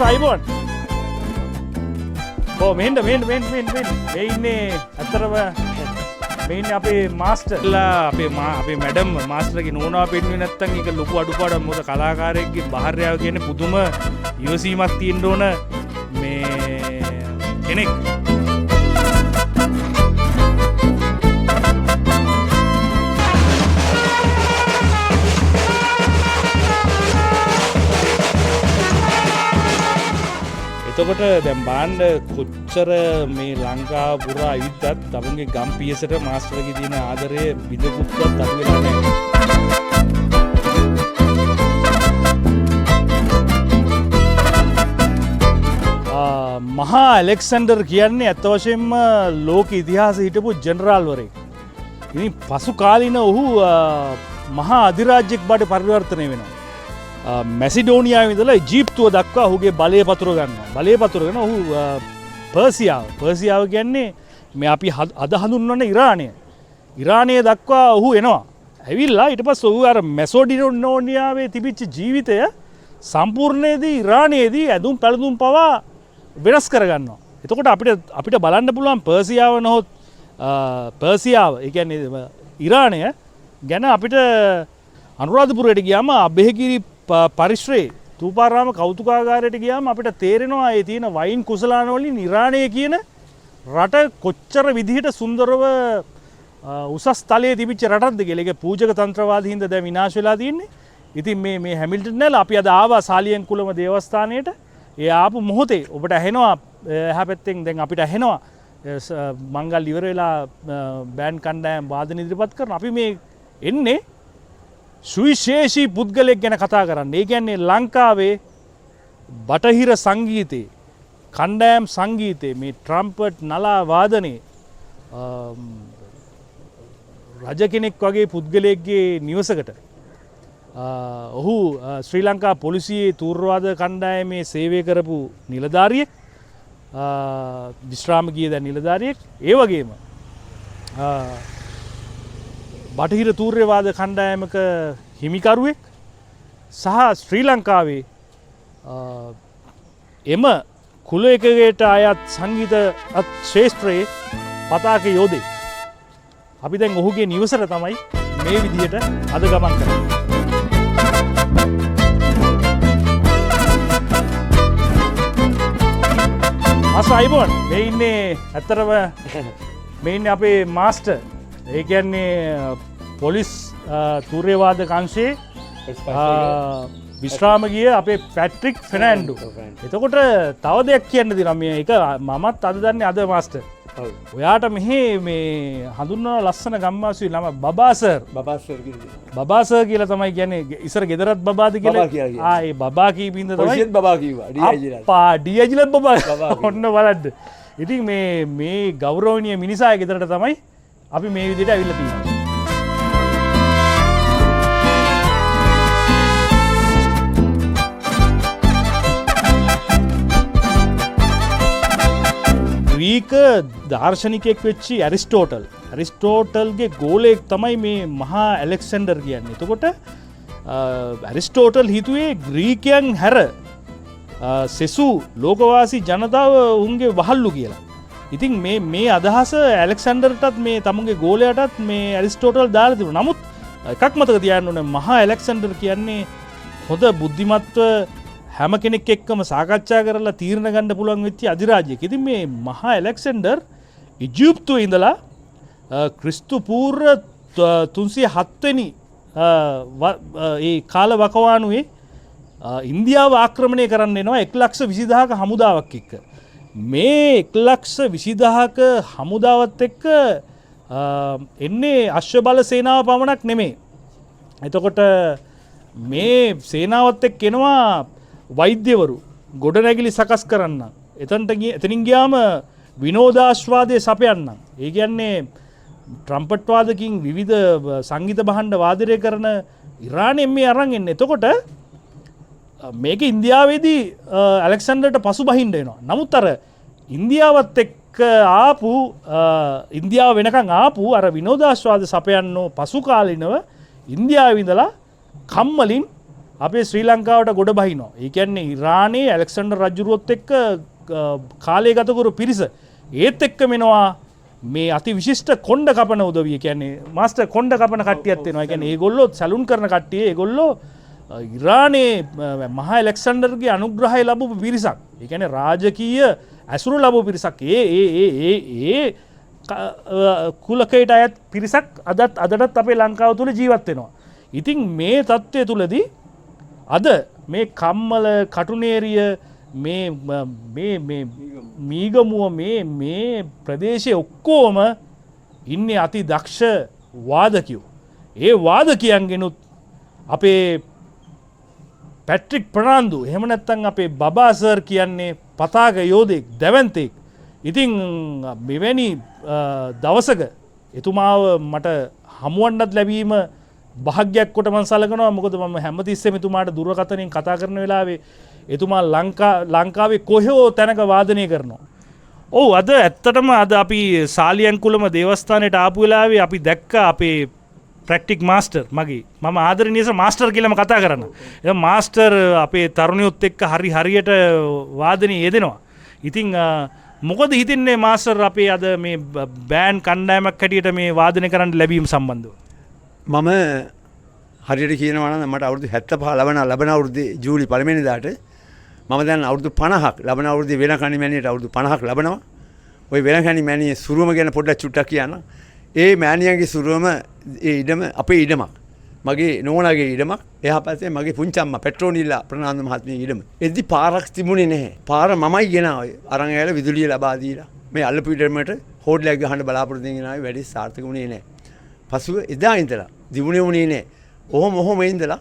අයිබෝන් මෙන්න මේ ඉන්නේ ඇත්තරම මේ ඉන්නේ අපේ මාස්ටර්ලා අපේ මැඩම් මාස්ටර්ගේ නෝනාව පෙන්වන්නේ නැත්තම් ඒක ලොකු අඩුපාඩුවක්. මොකද කලාකාරයෙක්ගේ බාහිරයාව කියන්නේ පුදුම ඉවසීමක් තියෙන්න ඕන මේ කෙනෙක්. එතකොට දැන් බාන්න කොච්චර මේ ලංකාව පුරා ඇවිද්දත් තමුන්ගේ ගම් පියසට මාස්ටර්ගේ තියෙන ආදරය විදකුත්වත් අඩු වෙලා නැහැ. මහා ඇලෙක්සැන්ඩර් කියන්නේ ඇත්ත වශයෙන්ම ලෝක ඉතිහාසයේ හිටපු ජෙනරාල්වරයෙක්. ඉතින් පසු කාලීන ඔහු මහා අධිරාජ්‍යයක් බවට පරිවර්තනය වෙනවා. මැසිඩෝනියාව ඉඳලා ඊජිප්තුව දක්වා ඔහුගේ බලය පතුර ගන්නවා. බලය පතුරගෙන ඔහු පර්සියාව කියන්නේ මේ අපි අද හඳුන්වන ඉරානය දක්වා ඔහු එනවා. ඇවිල්ලා ඊට පස්සේ ඔහු අර මැසිඩෝනියාවේ තිබිච්ච ජීවිතය සම්පූර්ණයේදී ඉරානයේදී ඇඳුම් පැළඳුම් පවා වෙනස් කරගන්නවා. එතකොට අපිට බලන්න පුළුවන් පර්සියාව නොහොත් පර්සියාව ඒ කියන්නේ ඉරානය ගැන අපිට අනුරාධපුරයට ගියාම අබේගිරි පරිශ්‍රයේ තූපාරාම කෞතුකාගාරයට ගියාම අපිට තේරෙනවා ඒ තියෙන වයින් කුසලාන වලින් ඉරානය කියන රට කොච්චර විදිහට සුන්දරව උසස් තලයේ තිබිච්ච රටක්ද කියලා. ඒක පූජක තන්ත්‍රවාදී හින්දා දැන් විනාශ වෙලා තියෙන්නේ. ඉතින් මේ හැමිල්ටන් නේලා අපි අද ආවා සාලියන් කුලම දේවස්ථානයට. ඒ ආපු මොහොතේ ඔබට ඇහෙනවා එහා පැත්තෙන් දැන් අපිට ඇහෙනවා මංගල් ඉවර වෙලා බෑන්ඩ් කණ්ඩායම් වාදන ඉදිරිපත් කරන. අපි මේ එන්නේ සුවිශේෂී පුද්ගලයෙක් ගැන කතා කරන්න. ඒ කියන්නේ ලංකාවේ බටහිර සංගීතයේ කණ්ඩායම් සංගීතයේ මේ ට්‍රම්පට් නලා වාදනයේ රජ කෙනෙක් වගේ පුද්ගලයෙක්ගේ නිවසකට ඔහු ශ්‍රී ලංකා පොලිසියේ තූර්වාද කණ්ඩායමේ සේවය කරපු නිලධාරියෙක්, විශ්‍රාම ගිය දැන් නිලධාරියෙක්, ඒ වගේම බටහිර තූර්යවාද කණ්ඩායමක හිමිකරුවෙක් සහ ශ්‍රී ලංකාවේ එම කුල එකකට අයත් සංගීත ශේෂ්ත්‍රයේ පතාක යෝධේ. අපි දැන් ඔහුගේ නිවසට තමයි මේ විදිහට අද ගමන් කරන්නේ. අයිබෝන් මේ ඉන්නේ ඇත්තරම මේ ඉන්නේ අපේ මාස්ටර්. ඒ කියන්නේ පොලිස් තූර්යවාද කංශයේ විශ්‍රාම ගිය අපේ පැට්‍රික් ෆෙනෑන්ඩු. එතකොට තව දෙයක් කියන්න දෙනවා. මේ එක මමත් අද දන්නේ අද මාස්ටර්. ඔයාට මෙහි මේ හඳුන්වන ලස්සන ගම්වාසී නම බබා සර් කියලා තමයි කියන්නේ. ඉස්සර ගෙදරත් බබාද කියලා. ඒ බබා කීපින්ද තමයි බබා කිව්වා. අප්පා ඩීඑජිලත් බබා. ඔන්න බලන්න. ඉතින් මේ ගෞරවනීය මිනිසා ගෙදරට තමයි අපි මේ විදිහට ඇවිල්ලා තියෙනවා. ග්‍රීක දාර්ශනිකයෙක් වෙච්චි ඇරිස්ටෝටල්ගේ ගෝලයෙක් තමයි මේ මහා ඇලෙක්සැන්ඩර් කියන්නේ. එතකොට ඇරිස්ටෝටල් හිතුවේ ග්‍රීකයන් හැර සෙසු ලෝකවාසී ජනතාව උන්ගේ වහල්ලු කියලා. ඉතින් මේ අදහස ඇලෙක්සැන්ඩර්ටත් මේ තමුන්ගේ ගෝලයටත් මේ ඇරිස්ටෝටල් දාලා තිබුණා. නමුත් එකක් මතක තියාගන්න ඕනේ, මහා ඇලෙක්සැන්ඩර් කියන්නේ හොඳ බුද්ධිමත්ව හැම කෙනෙක් එක්කම සාකච්ඡා කරලා තීරණ ගන්න පුළුවන් වෙච්ච අධිරාජ්‍යයක්. ඉතින් මේ මහා ඇලෙක්සැන්ඩර් ඊජිප්තුවේ ඉඳලා ක්‍රිස්තු පූර්ව 307 වෙනි ඒ කාල වකවානුවේ ඉන්දියාව ආක්‍රමණය කරන්න එනවා 1,20,000ක හමුදාවක් එක්ක. මේ 1,20,000ක හමුදාවත් එක්ක එන්නේ අශ්ව බල සේනාව පමණක් නෙමේ. එතකොට මේ සේනාවත් එක්ක එනවා වෛද්‍යවරු, ගොඩනැගිලි සකස් කරන්න. එතනින් ගියාම විනෝදාස්වාදය සපයන්න. ඒ කියන්නේ ට්‍රම්පට් වාදකින් විවිධ සංගීත භාණ්ඩ වාදනය කරන ඉරානයෙන් මේ අරන් එන්නේ. එතකොට මේක ඉන්දියාවේදී ඇලෙක්සැන්ඩර්ට පසු බහින්න වෙනවා. නමුත් අර ඉන්දියාවත් එක්ක ආපු ඉන්දියාව වෙනකන් ආපු අර විනෝදාස්වාද සපයන්නෝ පසු කාලිනව ඉන්දියාවේ ඉඳලා කම්මලින් අපේ ශ්‍රී ලංකාවට ගොඩ බහිනවා. ඒ කියන්නේ ඉරානයේ ඇලෙක්සැන්ඩර් රජුරුවත් එක්ක කාලය ගතකරු පිරිස ඒත් එක්ක මෙනවා මේ අති විශිෂ්ට කොණ්ඩ කපන උදවිය. කියන්නේ මාස්ටර් කොණ්ඩ කපන කට්ටියක් වෙනවා. ඒ කියන්නේ ඒගොල්ලෝ සැලුන් කරන කට්ටිය ඒගොල්ලෝ ඉරානයේ මහා ඇලෙක්සැන්ඩර්ගේ අනුග්‍රහය ලැබපු පිරිසක්. ඒ කියන්නේ රාජකීය ඇසුරු ලැබපු පිරිසක්. ඒ කුලකයට අයත් පිරිසක් අදටත් අපේ ලංකාව තුළ ජීවත් වෙනවා. ඉතින් මේ තත්ත්වය තුලදී අද මේ කම්මල කටුනේරිය මේ මීගමුව මේ ප්‍රදේශයේ ඔක්කොම ඉන්නේ අති දක්ෂ වාදකයෝ. ඒ වාදකයන්ගෙනුත් අපේ පැට්‍රික් ප්‍රනාන්දු එහෙම නැත්නම් අපේ බබා සර් කියන්නේ පතාක යෝධෙක් දැවැන්තෙක්. ඉතින් මෙවැනි දවසක එතුමාව මට හමුවන්නත් ලැබීම භාග්‍යයක් කොට මම සලකනවා. මොකද මම හැමතිස්සෙම එතුමාට දුරකථනයෙන් කතා කරන වෙලාවේ එතුමා ලංකාවේ කොහේ තැනක වාදනය කරනවා. ඔව් අද ඇත්තටම අද අපි සාලියන්කුලම දේවස්ථානයට ආපු වෙලාවේ අපි දැක්ක අපේ ප්‍රැක්ටික් මාස්ටර් මගේ මම ආදරණීය මාස්ටර් කියලාම කතා කරනවා. ඒ මාස්ටර් අපේ තරුණියොත් එක්ක හරියට වාදනයේ යෙදෙනවා. ඉතින් මොකද හිතන්නේ මාස්ටර් අපේ අද මේ බෑන්ඩ් කණ්ඩායමක් හැටියට මේ වාදනය කරන්න ලැබීම සම්බන්ධව? මම හරියට කියනවා නම් මට අවුරුදු 75 ලබන අවුරුද්දේ ජූලි 1 වෙනිදාට මම දැන් අවුරුදු 50ක් ලබන අවුරුද්දේ වෙනකණි මෑණියට අවුරුදු 50ක් ලබනවා. ওই වෙනකණි මෑණියේ සුරුම ගැන පොඩ්ඩක් චුට්ටක් කියන්න. ඒ මෑණියන්ගේ සුරුම ඒ ඉඩම අපේ ඉඩමක්. මගේ නෝනාගේ ඉඩමක්. එහා පැත්තේ මගේ පුංචම්මා පෙට්‍රෝනිල්ලා ප්‍රනාන්දු මහත්මියගේ ඉඩම. එද්දි පාරක් තිබුණේ නැහැ. පාර මමයි ගෙනාවේ. අරන් ඇවිල්ලා විදුලිය ලබා දීලා මේ අල්ලපු ඉඩමට හෝඩලයක් ගහන්න බලාපොරොත්තු වෙන ගෙනාවේ වැඩි සාර්ථක වුණේ නැහැ. පසුව එදා ඉඳලා දිනුනේ වුණේ නැහැ. ඔහොම ඉඳලා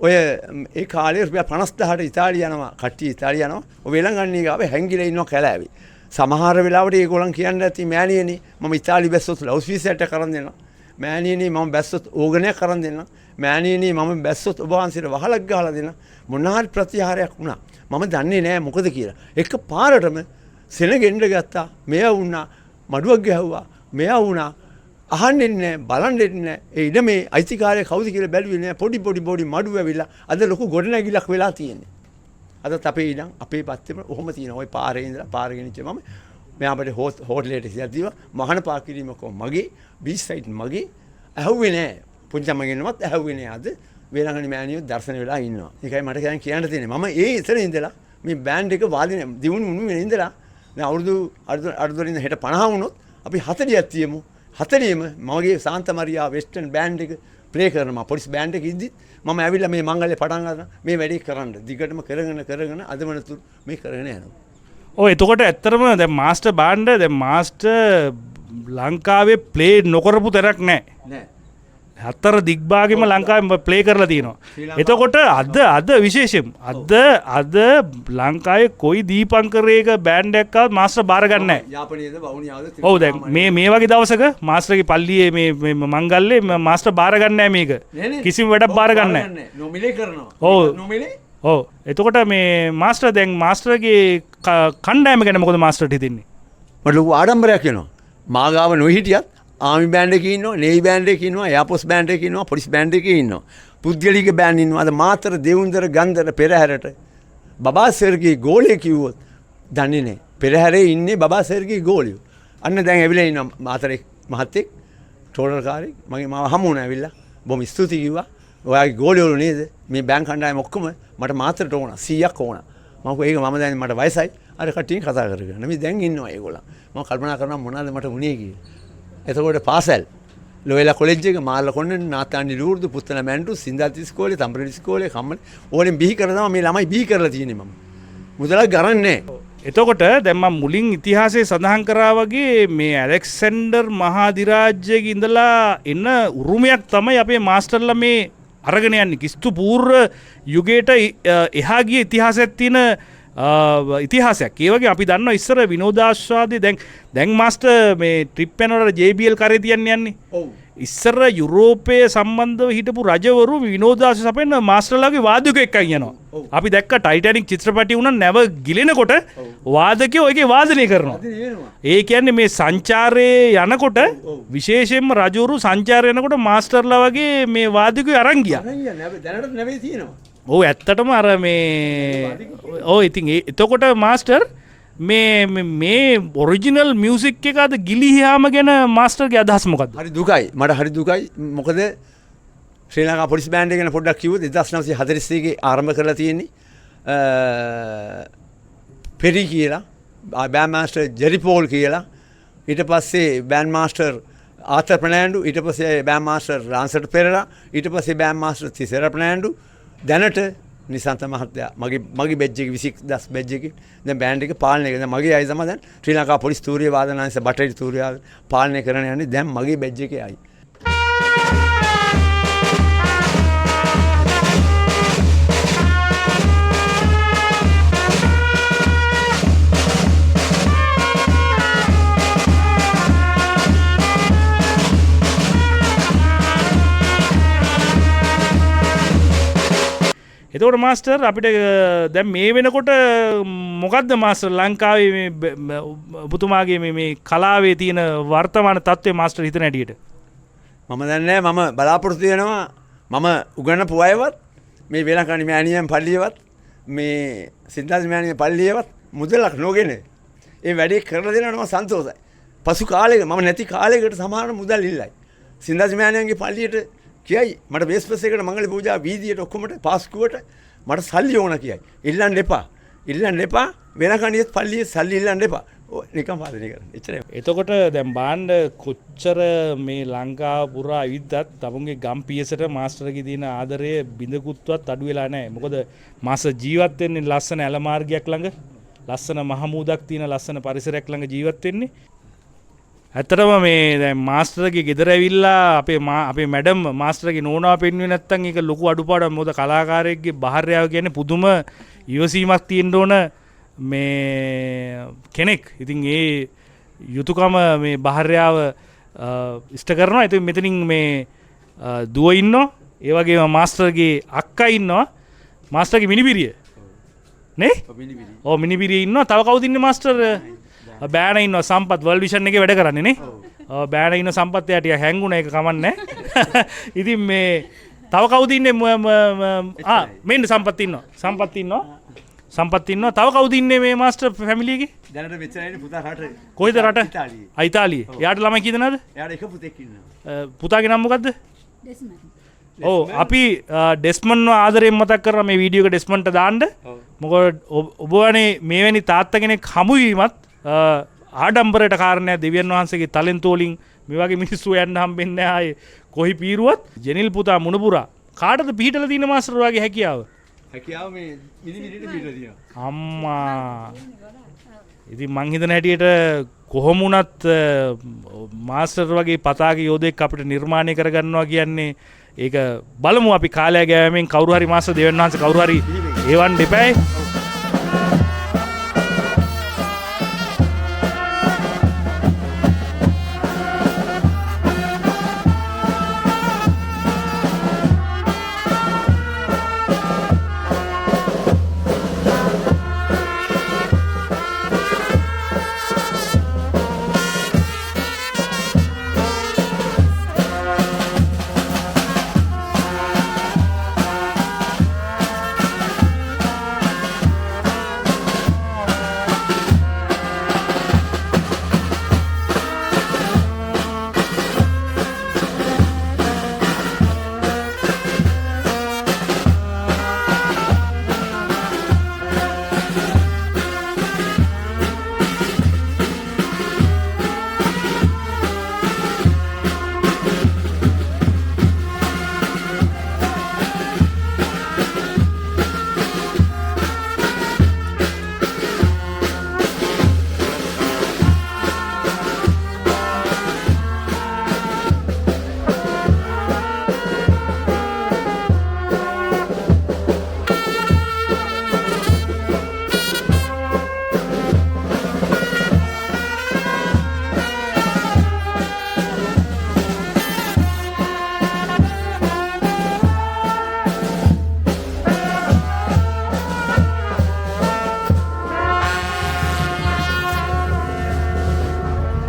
ඔය ඒ කාලේ රුපියල් 50000ට ඉතාලිය යනවා කට්ටිය ඉතාලිය යනවා. ඔය වෙලංගන්නේ ගාවේ හැංගිලා ඉන්නවා කැලෑවේ. සමහර වෙලාවට ඒගොල්ලන් කියන්න ඇති මෑණියනි මම ඉතාලි බැස්සොත් ලවුස් වීසාට කරන් දෙනවා. මෑණියනි මම බැස්සොත් ඕගනයක් කරන් දෙනවා. මෑණියනි මම බැස්සොත් ඔබ වහන්සේට වහලක් ගහලා දෙනවා. මොනවාරි ප්‍රතිහාරයක් වුණා. මම දන්නේ නැහැ මොකද කියලා. එක පාරටම සෙනගෙන්න ගත්තා. මෙයා වුණා මඩුවක් ගැහුවා. මෙයා වුණා අහන්නේ නැහැ බලන්නේ නැහැ. ඒ ඉඩමේ අයිතිකාරය කවුද කියලා බැලුවේ නැහැ. පොඩි මඩු ඇවිල්ලා අද ලොකු ගොඩනැගිල්ලක් වෙලා තියෙන්නේ. අදත් අපේ ඉඩම් අපේ පැත්තේම ඔහොම තියෙනවා. ওই පාරේ ඉඳලා පාර ගෙනිච්ච මම මෙයා අපිට හෝටලෙට ඉස්සද්දීම මහාන පාක් කිරීම කො මගේ බීච් සයිඩ් මගේ ඇහුවේ නැහැ. පුංචම්මගෙනවත් ඇහුවේ නැහැ. අද වේලංගනි මෑණියෝ දර්ශන වෙලා ඉන්නවා. ඒකයි මට කියන්න තියෙන්නේ. මම ඒ ඉතන ඉඳලා මේ බෑන්ඩ් එක වාදින දිනුණු මුණු ඉඳලා දැන් අවුරුදු අඩුවරින් හෙට 50 වුණොත් අපි 40ක් තියමු. 40ෙම මගේ සාන්ත මරියා වෙස්ටර්න් බෑන්ඩ් එක ප්ලේ කරනවා. පොලිස් බෑන්ඩ් එක ඉද්දි මම ඇවිල්ලා මේ මංගල්‍ය පටන් ගන්න මේ වැඩේ කරන්න. දිගටම කරගෙන අදමනතුරු මේ කරගෙන යනවා. ඔය එතකොට ඇත්තටම දැන් මාස්ටර් බෑන්ඩ් දැන් මාස්ටර් ලංකාවේ ප්ලේ නොකරපු තරක් නැහැ. හතර දිග්භාගෙම ලංකාවෙන් ප්ලේ කරලා තියෙනවා. එතකොට අද විශේෂයෙන් අද ලංකාවේ කොයි දීපංකරයක බෑන්ඩ් එකක් ආවත් මාස්ටර් බාර ගන්න නැහැ. යාපනයේද වවුනියාවද? ඔව් දැන් මේ වගේ දවසක මාස්ටර්ගේ පල්ලියේ මේ මංගල්‍යේ මාස්ටර් බාර ගන්න නැහැ මේක. කිසිම වැඩක් බාර ගන්න නැහැ. නොමිලේ කරනවා. ඔව්. නොමිලේ? ඔව්. එතකොට මේ මාස්ටර් දැන් මාස්ටර්ගේ කණ්ඩායම ගැන මොකද මාස්ටර්ට හිතෙන්නේ? මට ලොකු ආඩම්බරයක් වෙනවා. මාගාව නොහිටියත් ආමි බෑන්ඩ් එකේ ඉන්නවා, නේවි බෑන්ඩ් එකේ ඉන්නවා, එයාර්ෆෝස් බෑන්ඩ් එකේ ඉන්නවා, පොලිස් බෑන්ඩ් එකේ ඉන්නවා. පුද්ගලික බෑන්ඩ් ඉන්නවා. අද මාතර දෙවුන්දර ගන්දර පෙරහැරට බබා සර්ගේ ගෝලේ කිව්වොත් දන්නේ නැහැ. පෙරහැරේ ඉන්නේ බබා සර්ගේ ගෝලියෝ. අන්න දැන් ඇවිල්ලා ඉන්නවා මාතරේ මහත්තයෙක් ටෝනර්කාරයෙක් මගේ මාව හමු වුණා ඇවිල්ලා. බොහොම ස්තුතියි කිව්වා. ඔයාගේ ගෝලියෝ නේද? මේ බෑන්ක් කණ්ඩායම ඔක්කොම මට මාතරට ඕන 100ක් ඕන. මම කිව්වා ඒක මම දැන් මට වයසයි. අර කට්ටියෙන් කතා කරගෙන. මේ දැන් ඉන්නවා ඒගොල්ලන්. මම කල්පනා කරනවා මොනවාද මට වුණේ කියලා. එතකොට පාසල් ලෝයලා කොලෙජ් එක මාල්ල කොණ්ඩේ නාතානි ලූර්දු පුත්තන මැන්ඩු සින්දාත් ඉස්කෝලේ තම්බරෙලි ඉස්කෝලේ කම්මල ඕනෙන් බිහි කරනවා මේ ළමයි බිහි කරලා තියෙන්නේ මම මුදලක් ගරන්නේ. එතකොට දැන් මම මුලින් ඉතිහාසයේ සඳහන් කරා වගේ මේ ඇලෙක්සැන්ඩර් මහා අධිරාජ්‍යයේ ඉඳලා එන උරුමයක් තමයි අපේ මාස්ටර්ලා මේ අරගෙන යන්නේ. කිස්තු පූර්ව යුගයට එහා ගිය ඉතිහාසයක් තියෙන ඉතිහාසයක්. ඒ වගේ අපි දන්නවා ඉස්සර විනෝදාස්වාදී දැන් මාස්ටර් මේ ට්‍රිප් යනකොට JBL කරේ තියන්නේ. ඔව්. ඉස්සර යුරෝපයේ සම්බන්ධව හිටපු රජවරු විනෝදාංශ සපයන මාස්ටර්ලාගේ වාදකයෙක් එක්කන් යනවා. අපි දැක්ක ටයිටැනික් චිත්‍රපටි උනන් නැව ගිලෙනකොට වාදකයෝ ඒකේ වාදනය කරනවා. ඒ කියන්නේ මේ සංචාරයේ යනකොට විශේෂයෙන්ම රජවරු සංචාරය යනකොට මාස්ටර්ලා වගේ මේ වාදකයෝ අරන් ගියා. දැනට නැවේ තියෙනවා. ඔව් ඇත්තටම අර මේ ඔව් ඉතින් එතකොට මාස්ටර් මේ ඔරිජිනල් මියුසික් එක අද ගිලිහාම ගැන මාස්ටර්ගේ අදහස් මොකක්ද? හරි දුකයි. මට හරි දුකයි. මොකද ශ්‍රී ලංකා පොලිස් බෑන්ඩ් එක ගැන පොඩ්ඩක් කිව්වොත් 1943 ගේ ආරම්භ කරලා තියෙන්නේ. පෙරි කියලා බෑන්ඩ් මාස්ටර් ජෙරි පෝල් කියලා ඊට පස්සේ බෑන්ඩ් මාස්ටර් ආතර් ප්‍රනාන්ඩු ඊට පස්සේ බෑන්ඩ් මාස්ටර් රාන්සට් පෙරේරා ඊට පස්සේ බෑන්ඩ් මාස්ටර් තිසර ප්‍රනාන්ඩු දැනට නිසන්ත මහත්තයා මගේ බෙජ් එක 21 බෙජ් එකේ දැන් බෑන්ඩ් එක පාලනය කරන මගේ අය තමයි දැන් ශ්‍රී ලංකා පොලිස් තූර්ය වාදනාංශ බටහිර තූර්ය පාලනය කරන යන්නේ දැන් මගේ බෙජ් එකේ අය. එතකොට මාස්ටර් අපිට දැන් මේ වෙනකොට මොකද්ද මාස්ටර් ලංකාවේ මේ ඔබතුමාගේ මේ කලාවේ තියෙන වර්තමාන තත්ත්වය මාස්ටර් හිතන හැටියට? මම දන්නේ මම බලාපොරොත්තු වෙනවා මම උගන්වපු අයවත් මේ වේලකණි මෑණියන් පල්ලියවත් මේ සිද්ධාර්ථ මෑණියන් පල්ලියවත් මුදලක් නොගෙන ඒ වැඩේ කරලා දෙනවා මම සන්තෝෂයි. පසු කාලයක මම නැති කාලයකට සමහර මුදල් ඉල්ලයි. සිද්ධාර්ථ මෑණියන්ගේ පල්ලියට කියයි මට බේස්පස් එකට මංගල පූජා වීදියට ඔක්කොමට පාස්කුවට මට සල්ලි ඕන කියයි. ඉල්ලන්න එපා. වෙනකණියත් පල්ලියේ සල්ලි ඉල්ලන්න එපා. නිකන් පාදනය කරන්න. එච්චරයි. එතකොට දැන් බාණ්ඩ කොච්චර මේ ලංකාව පුරා ඇවිද්දත් තමුන්ගේ ගම් පියසට මාස්ටර්ගේ තියෙන ආදරය බිඳකුත්වත් අඩු වෙලා නැහැ. මොකද මාස ජීවත් වෙන්නේ ලස්සන ඇල මාර්ගයක් ළඟ, ලස්සන මහමුදක් තියෙන ලස්සන පරිසරයක් ළඟ ජීවත් වෙන්නේ. ඇත්තටම මේ දැන් මාස්ටර්ගේ ගෙදර ඇවිල්ලා අපේ මැඩම් මාස්ටර්ගේ නෝනාව පෙන්වුවේ නැත්තම් ඒක ලොකු අඩුපාඩුවක්. මොකද කලාකාරයෙක්ගේ බාහිරයාව කියන්නේ පුදුම ඉවසීමක් තියෙන්න ඕන මේ කෙනෙක්. ඉතින් ඒ යුතුයකම මේ බාහිරයාව ඉෂ්ට කරනවා. ඉතින් මෙතනින් මේ දුව ඉන්නවා. ඒ වගේම මාස්ටර්ගේ අක්කා ඉන්නවා. මාස්ටර්ගේ මිනිබිරිය නේ? ඔව් මිනිබිරිය ඉන්නවා. තව කවුද ඉන්නේ මාස්ටර්? බෑන ඉන්නවා සම්පත් වර්ල්ඩ් විෂන් එකේ වැඩ කරන්නේ නේ. ඔව් බෑන ඉන්න සම්පත් එයා ටික හැංගුණා ඒක කමන්නේ. ඉතින් මේ තව කවුද ඉන්නේ? මෙන්න සම්පත් ඉන්නවා. සම්පත් ඉන්නවා. තව කවුද ඉන්නේ මේ මාස්ටර් ෆැමිලි එකේ? දැනට මෙච්චර ඉන්නේ පුතා රට. කොයිද රට? ඉතාලියේ. එයාට ළමයි කී දෙනාද? එයාට එක පුතෙක් ඉන්නවා. පුතාගේ නම මොකද්ද? ඔව් අපි ඩෙස්මන්ව ආදරයෙන් මතක් කරලා මේ වීඩියෝ එක ඩෙස්මන්ට දාන්න. මොකද ඔබ වනේ මෙවැනි තාත්තා කෙනෙක් හමු වීමත් ආඩම්බරයට කාරණයක්. දෙවියන් වහන්සේගේ ටැලන්ට් වලින් මේ වගේ මිනිස්සු යන්න හම්බෙන්නේ ආයේ කොහි පීරුවත් ජෙනිල් පුතා මුණපුරා කාටද පිහිටලා තියෙන මාස්ටර් වගේ හැකියාව මේ මිනිමිනිට පිහිටලා තියෙනවා අම්මා. ඉතින් මං හිතන හැටියට කොහොම වුණත් මාස්ටර් වගේ පතාක යෝධයෙක් අපිට නිර්මාණය කරගන්නවා කියන්නේ ඒක බලමු අපි කාලය ගෑමෙන් කවුරු හරි මාස්ටර් දෙවියන් වහන්සේ කවුරු හරි ඒවන් දෙපැයි.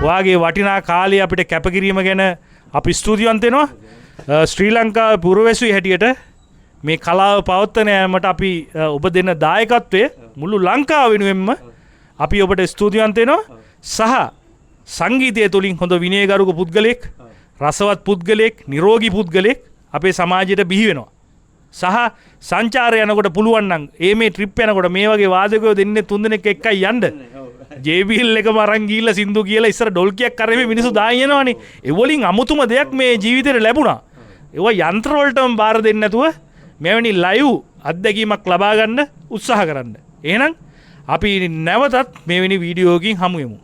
වාගේ වටිනා කාලේ අපිට කැපකිරීම ගැන අපි ස්තුතිවන්ත වෙනවා. ශ්‍රී ලංකාවේ පුරවැසියෝ හැටියට මේ කලාව පවත්වන යාමට අපි ඔබ දෙන දායකත්වය මුළු ලංකාව වෙනුවෙන්ම අපි ඔබට ස්තුතිවන්ත වෙනවා. සහ සංගීතය තුළින් හොඳ විනයගරුක පුද්ගලයෙක්, රසවත් පුද්ගලයෙක්, නිරෝගී පුද්ගලයෙක් අපේ සමාජයට බිහි වෙනවා. සහ සංචාරය යනකොට පුළුවන් නම් මේ ට්‍රිප් යනකොට මේ වගේ වාදකයෝ දෙන්නේ 3 දෙනෙක් එක්කයි යන්න. JBL එකම අරන් ගිහිල්ලා සින්දු කියලා ඉස්සර ඩොල්කියක් කරේ මිනිස්සු දාගෙන යනවනේ. ඒ වලින් අමුතුම දෙයක් මේ ජීවිතේට ලැබුණා. ඒවා යන්ත්‍ර වලටම බාර දෙන්නේ නැතුව මෙවැනි ලයිව් අත්දැකීමක් ලබා ගන්න උත්සාහ කරන්න. එහෙනම් අපි නැවතත් මෙවැනි වීඩියෝකින් හමු වෙමු.